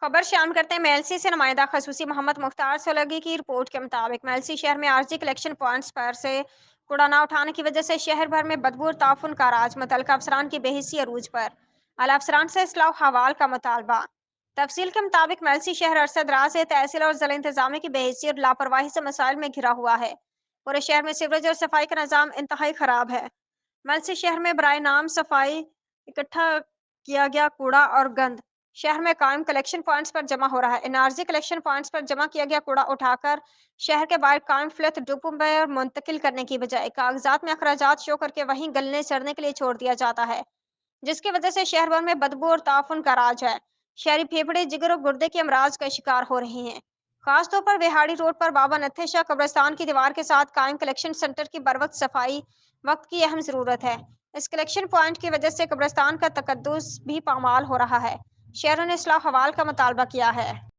खबर शामिल करते हैं मेलसी से नुमाइंदा खसूसी मोहम्मद मुख्तार सोलगी की रिपोर्ट के मुताबिक मेलसी शहर में आरजी कलेक्शन पॉइंट्स पर से कूड़ा न उठाने की वजह से शहर भर में बदबू और ताफुन का राज। मुतल्लिका अफसरान की बेहिसी अरूज पर आला अफसरान से इस्लाह हवाल का मुतालबा। तफसील के मुताबिक मेलसी शहर अरसा दराज से तहसील और जिला इंतजामिया की बेहिसी और लापरवाही से मसाइल में घिरा हुआ है। पूरे शहर में सीवरेज और सफाई का निज़ाम इंतहाई खराब है। मेलसी शहर में बराए नाम सफाई इकट्ठा किया गया कूड़ा और गंद शहर में कायम कलेक्शन पॉइंट्स पर जमा हो रहा है। एनआरजी कलेक्शन पॉइंट्स पर जमा किया गया कूड़ा उठाकर शहर के बाहर कायम फ्लैट डिपो में मुंतकिल करने की बजाय कागजात में अखराजात शो करके वहीं गलने सड़ने के लिए छोड़ दिया जाता है, जिसकी वजह से शहर भर में बदबू और ताफुन का राज है। शहरी फेफड़े जिगर और गुर्दे के अमराज का शिकार हो रहे हैं। खासतौर पर विहाड़ी रोड पर बाबा नत्थे शाह कब्रिस्तान की दीवार के साथ कायम कलेक्शन सेंटर की बरवक्त सफाई वक्त की अहम जरूरत है। इस कलेक्शन पॉइंट की वजह से कब्रिस्तान का तकद्दुस भी पामाल हो रहा है। शहरों ने इस्लाह हवाल का मुतालबा किया है।